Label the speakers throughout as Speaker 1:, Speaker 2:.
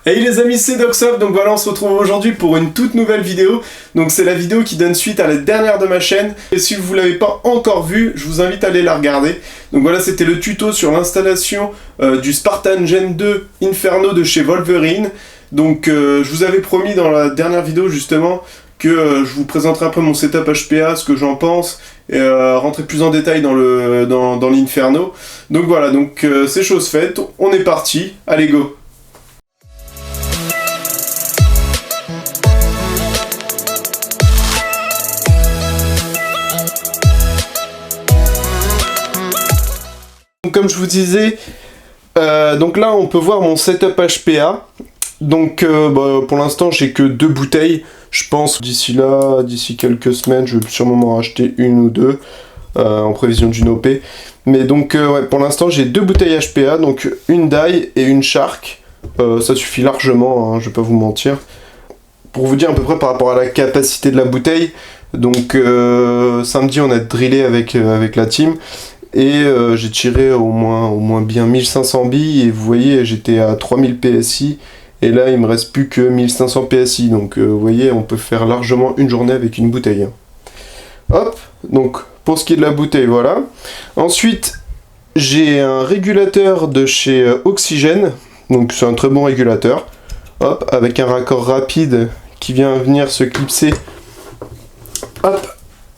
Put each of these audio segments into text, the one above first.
Speaker 1: Hey les amis, c'est Doxoft, donc voilà, on se retrouve aujourd'hui pour une toute nouvelle vidéo. Donc c'est la vidéo qui donne suite à la dernière de ma chaîne. Et si vous l'avez pas encore vue, je vous invite à aller la regarder. Donc voilà, c'était le tuto sur l'installation du Spartan Gen 2 Inferno de chez Wolverine. Donc je vous avais promis dans la dernière vidéo justement que je vous présenterai un peu mon setup HPA, ce que j'en pense, et rentrer plus en détail dans l'Inferno. Donc voilà, donc c'est chose faite, on est parti, allez go! Comme je vous disais, donc là on peut voir mon setup HPA. Donc pour l'instant j'ai que 2 bouteilles. Je pense d'ici quelques semaines, je vais sûrement m'en racheter une ou deux en prévision d'une OP. Mais donc ouais, pour l'instant j'ai 2 bouteilles HPA, donc une Dye et une Shark. Ça suffit largement, hein, je vais pas vous mentir. Pour vous dire à peu près par rapport à la capacité de la bouteille, donc samedi on a drillé avec la team. Et j'ai tiré au moins bien 1500 billes, et vous voyez j'étais à 3000 PSI, et là il me reste plus que 1500 PSI, donc vous voyez on peut faire largement une journée avec une bouteille. Hop, donc pour ce qui est de la bouteille, voilà. Ensuite j'ai un régulateur de chez Oxygène, donc c'est un très bon régulateur, hop, avec un raccord rapide qui vient venir se clipser, hop,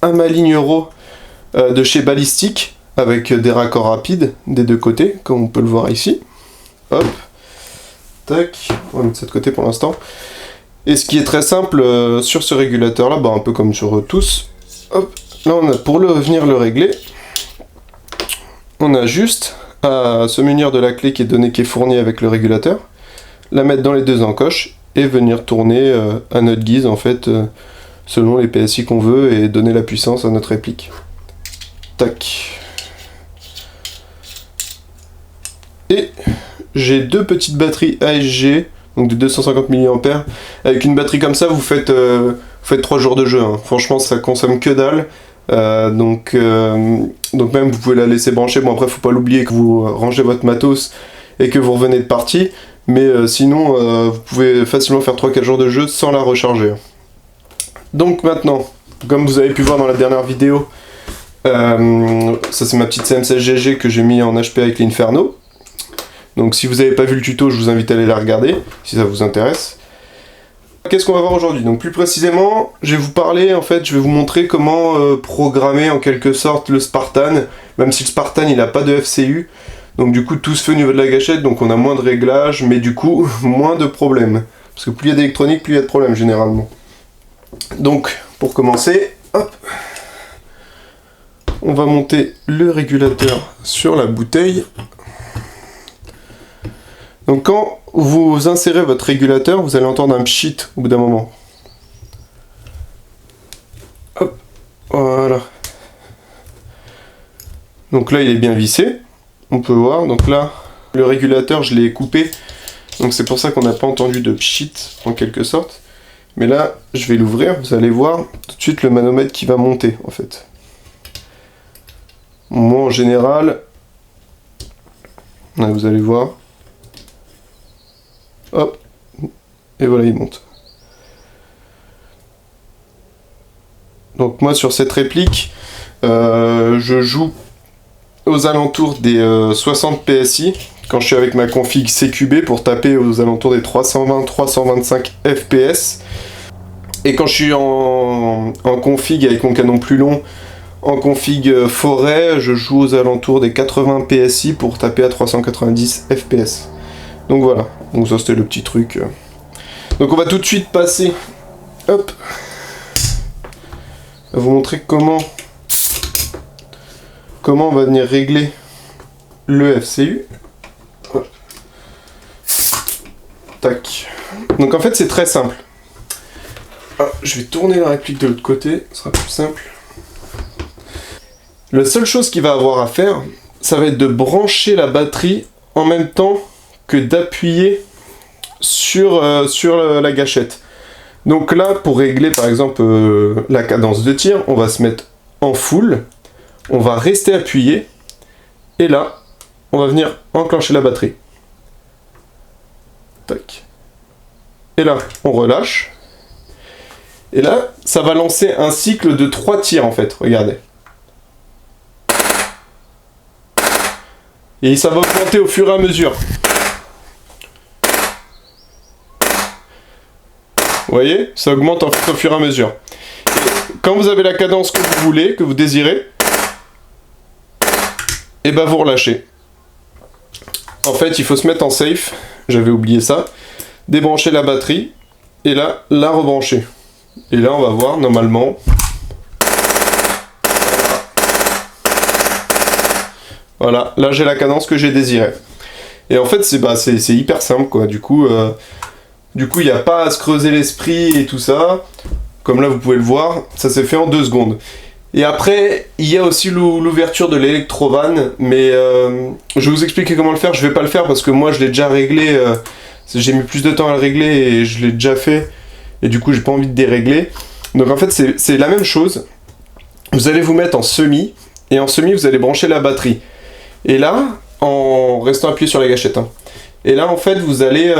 Speaker 1: à ma ligne euro de chez Ballistic, avec des raccords rapides des deux côtés, comme on peut le voir ici. Hop, tac, on va mettre ça de côté pour l'instant. Et ce qui est très simple sur ce régulateur là, un peu comme sur tous, hop, là on a, pour venir le régler, on a juste à se munir de la clé qui est fournie avec le régulateur, la mettre dans les deux encoches et venir tourner à notre guise en fait, selon les PSI qu'on veut, et donner la puissance à notre réplique. Tac. Et j'ai 2 petites batteries ASG, donc de 250 mAh. Avec une batterie comme ça, vous faites 3 jours de jeu, hein. Franchement, ça consomme que dalle. Donc même vous pouvez la laisser brancher. Bon, après, faut pas l'oublier que vous rangez votre matos et que vous revenez de partie. Mais sinon, vous pouvez facilement faire 3-4 jours de jeu sans la recharger. Donc maintenant, comme vous avez pu voir dans la dernière vidéo, ça c'est ma petite CM16GG que j'ai mis en HP avec l'Inferno. Donc si vous n'avez pas vu le tuto, je vous invite à aller la regarder, si ça vous intéresse. Qu'est-ce qu'on va voir aujourd'hui? Donc plus précisément, je vais vous parler, en fait, je vais vous montrer comment programmer en quelque sorte le Spartan, même si le Spartan il n'a pas de FCU. Donc du coup tout se fait au niveau de la gâchette, donc on a moins de réglages, mais du coup moins de problèmes. Parce que plus il y a d'électronique, plus il y a de problèmes généralement. Donc pour commencer, hop, on va monter le régulateur sur la bouteille. Donc quand vous insérez votre régulateur, vous allez entendre un pchit au bout d'un moment. Hop, voilà. Donc là il est bien vissé, on peut voir. Donc là, le régulateur je l'ai coupé, donc c'est pour ça qu'on n'a pas entendu de pchit en quelque sorte. Mais là, je vais l'ouvrir, vous allez voir tout de suite le manomètre qui va monter en fait. Moi en général, là, vous allez voir. Hop, et voilà, il monte. Donc moi sur cette réplique, je joue aux alentours des 60 PSI quand je suis avec ma config CQB pour taper aux alentours des 320-325 FPS. Et quand je suis en config avec mon canon plus long, en config forêt, je joue aux alentours des 80 PSI pour taper à 390 FPS. Donc voilà, donc ça c'était le petit truc. Donc on va tout de suite passer, hop, à vous montrer comment on va venir régler le FCU. Hop. Tac. Donc en fait c'est très simple. Ah, je vais tourner la réplique de l'autre côté, ce sera plus simple. La seule chose qu'il va avoir à faire, ça va être de brancher la batterie en même temps que d'appuyer sur la gâchette. Donc là, pour régler par exemple la cadence de tir, on va se mettre en full, on va rester appuyé, et là, on va venir enclencher la batterie. Tac. Et là, on relâche. Et là, ça va lancer un cycle de 3 tirs en fait, regardez. Et ça va augmenter au fur et à mesure. Vous voyez, ça augmente en fait au fur et à mesure. Et quand vous avez la cadence que vous voulez, que vous désirez, et ben vous relâchez. En fait, il faut se mettre en safe, j'avais oublié ça, débrancher la batterie, et là, la rebrancher. Et là, on va voir, normalement... Voilà, là j'ai la cadence que j'ai désirée. Et en fait, c'est hyper simple, quoi. Du coup, il n'y a pas à se creuser l'esprit et tout ça. Comme là, vous pouvez le voir, ça s'est fait en 2 secondes. Et après, il y a aussi l'ouverture de l'électrovanne, mais je vais vous expliquer comment le faire. Je vais pas le faire parce que moi, je l'ai déjà réglé. J'ai mis plus de temps à le régler et je l'ai déjà fait. Et du coup, j'ai pas envie de dérégler. Donc en fait, c'est la même chose. Vous allez vous mettre en semi, et en semi, vous allez brancher la batterie. Et là, en restant appuyé sur la gâchette, hein. Et là, en fait, vous allez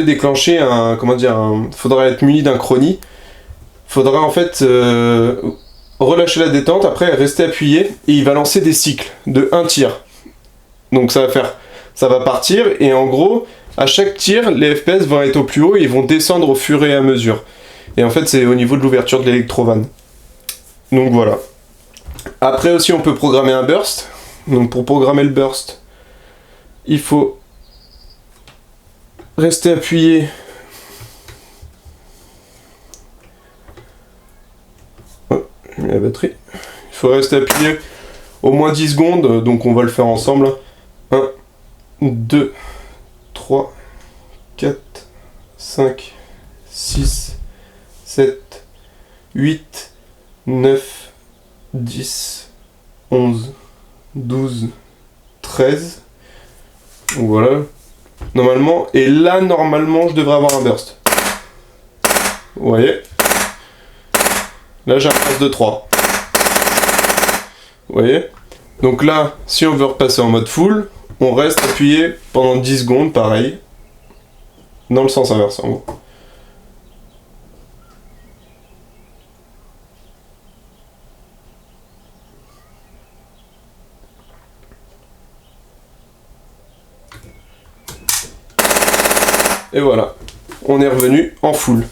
Speaker 1: déclencher faudra être muni d'un chronie. Faudra en fait relâcher la détente, après rester appuyé, et il va lancer des cycles de 1 tir. Donc ça va partir, et en gros, à chaque tir, les FPS vont être au plus haut, et ils vont descendre au fur et à mesure. Et en fait, c'est au niveau de l'ouverture de l'électrovanne. Donc voilà. Après aussi, on peut programmer un burst. Donc pour programmer le burst, il faut rester appuyé. Oh, j'ai mis la batterie. Il faut rester appuyé au moins 10 secondes, donc on va le faire ensemble. 1, 2, 3, 4, 5, 6, 7, 8, 9, 10, 11, 12, 13. Donc voilà. Normalement, et là, normalement, je devrais avoir un burst. Vous voyez? Là, j'ai un burst de 3. Vous voyez? Donc là, si on veut repasser en mode full, on reste appuyé pendant 10 secondes, pareil. Dans le sens inverse, en gros. Et voilà, on est revenu en full.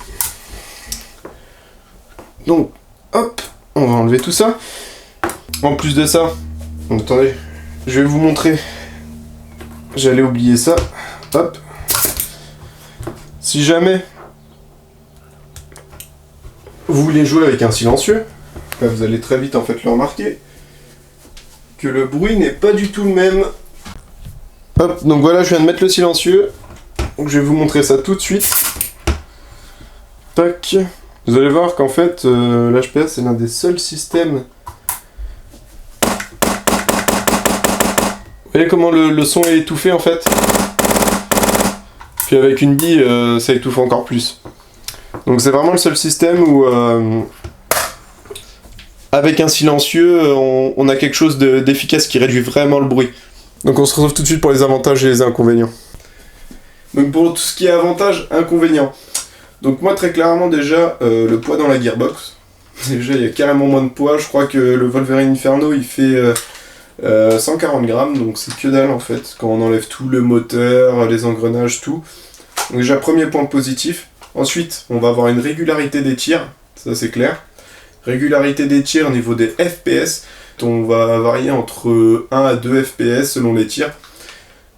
Speaker 1: Donc, hop, on va enlever tout ça. En plus de ça, attendez, je vais vous montrer. J'allais oublier ça. Hop. Si jamais vous voulez jouer avec un silencieux, là vous allez très vite en fait le remarquer, que le bruit n'est pas du tout le même. Hop, donc voilà, je viens de mettre le silencieux. Donc je vais vous montrer ça tout de suite. Tac. Vous allez voir qu'en fait, l'HPA c'est l'un des seuls systèmes. Vous voyez comment le son est étouffé en fait. Puis avec une bille, ça étouffe encore plus. Donc c'est vraiment le seul système où, avec un silencieux, on a quelque chose d'efficace qui réduit vraiment le bruit. Donc on se retrouve tout de suite pour les avantages et les inconvénients. Donc pour tout ce qui est avantages, inconvénients. Donc moi très clairement déjà, le poids dans la gearbox. Déjà il y a carrément moins de poids, je crois que le Wolverine Inferno il fait 140 grammes, donc c'est que dalle en fait, quand on enlève tout, le moteur, les engrenages, tout. Donc déjà premier point positif. Ensuite on va avoir une régularité des tirs, ça c'est clair. Régularité des tirs au niveau des FPS, on va varier entre 1 à 2 FPS selon les tirs.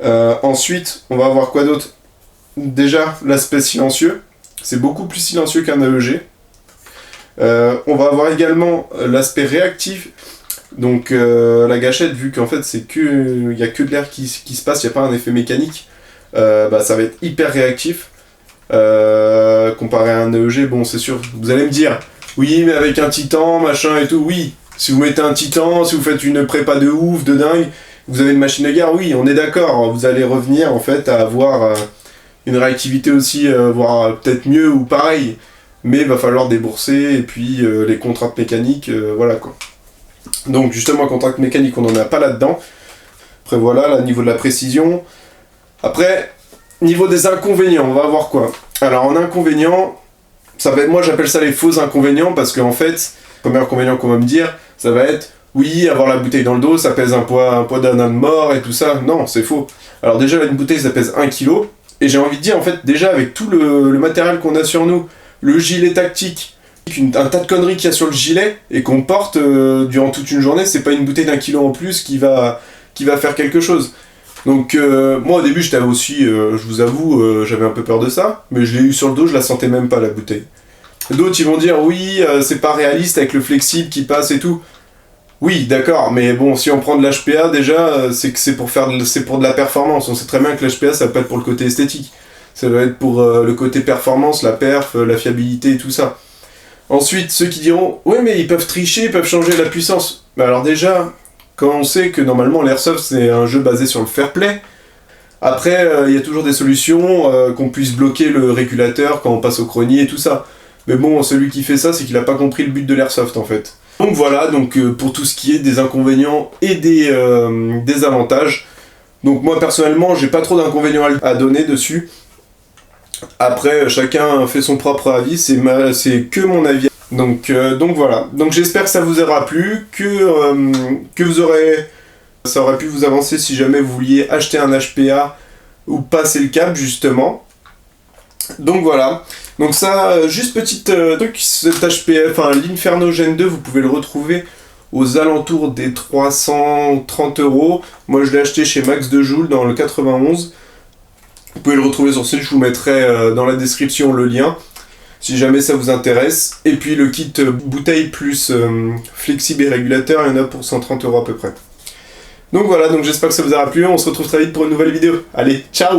Speaker 1: Ensuite on va avoir quoi d'autre? Déjà l'aspect silencieux, c'est beaucoup plus silencieux qu'un AEG. On va avoir également l'aspect réactif. Donc la gâchette, vu qu'en fait il n'y a que de l'air qui se passe, il n'y a pas un effet mécanique, ça va être hyper réactif. Comparé à un AEG, bon c'est sûr, vous allez me dire, oui mais avec un titan, machin et tout, oui, si vous mettez un titan, si vous faites une prépa de ouf, de dingue, vous avez une machine de guerre, oui on est d'accord, vous allez revenir en fait à avoir une réactivité aussi, voire peut-être mieux ou pareil, mais il va falloir débourser, et puis les contraintes mécaniques, voilà quoi. Donc justement, contrainte mécanique, on n'en a pas là-dedans. Après voilà, là, au niveau de la précision. Après, Niveau des inconvénients, on va voir quoi. Alors en inconvénients, moi j'appelle ça les faux inconvénients parce qu'en fait, le premier inconvénient qu'on va me dire, ça va être oui, avoir la bouteille dans le dos, ça pèse un poids d'un âne mort et tout ça. Non, c'est faux. Alors déjà, une bouteille, ça pèse 1 kg. Et j'ai envie de dire, en fait, déjà avec tout le matériel qu'on a sur nous, le gilet tactique, un tas de conneries qu'il y a sur le gilet et qu'on porte durant toute une journée, c'est pas une bouteille d'1 kg en plus qui va faire quelque chose. Donc moi au début j'étais aussi, je vous avoue, j'avais un peu peur de ça, mais je l'ai eu sur le dos, je la sentais même pas la bouteille. D'autres ils vont dire oui, c'est pas réaliste avec le flexible qui passe et tout. Oui d'accord, mais bon si on prend de l'HPA déjà, c'est que c'est pour de la performance. On sait très bien que l'HPA ça va pas être pour le côté esthétique, ça va être pour le côté performance, la perf, la fiabilité et tout ça. Ensuite ceux qui diront ouais mais ils peuvent tricher, ils peuvent changer la puissance. Mais alors déjà, quand on sait que normalement l'airsoft c'est un jeu basé sur le fair play, après il y a toujours des solutions, qu'on puisse bloquer le régulateur quand on passe au chrony et tout ça. Mais bon, celui qui fait ça, c'est qu'il a pas compris le but de l'airsoft en fait. Donc voilà, pour tout ce qui est des inconvénients et des avantages. Donc moi personnellement, j'ai pas trop d'inconvénients à donner dessus. Après, chacun fait son propre avis, c'est que mon avis. Donc voilà, donc j'espère que ça vous aura plu, que ça aurait pu vous avancer si jamais vous vouliez acheter un HPA ou passer le cap justement. Donc voilà, donc ça, juste petite truc, cet HPA, enfin l'Inferno Gen 2, vous pouvez le retrouver aux alentours des 330 €. Moi je l'ai acheté chez Max de Joule dans le 91. Vous pouvez le retrouver sur site, je vous mettrai dans la description le lien. Si jamais ça vous intéresse. Et puis le kit bouteille plus flexible et régulateur, il y en a pour 130 € à peu près. Donc voilà, donc j'espère que ça vous aura plu, on se retrouve très vite pour une nouvelle vidéo. Allez, ciao!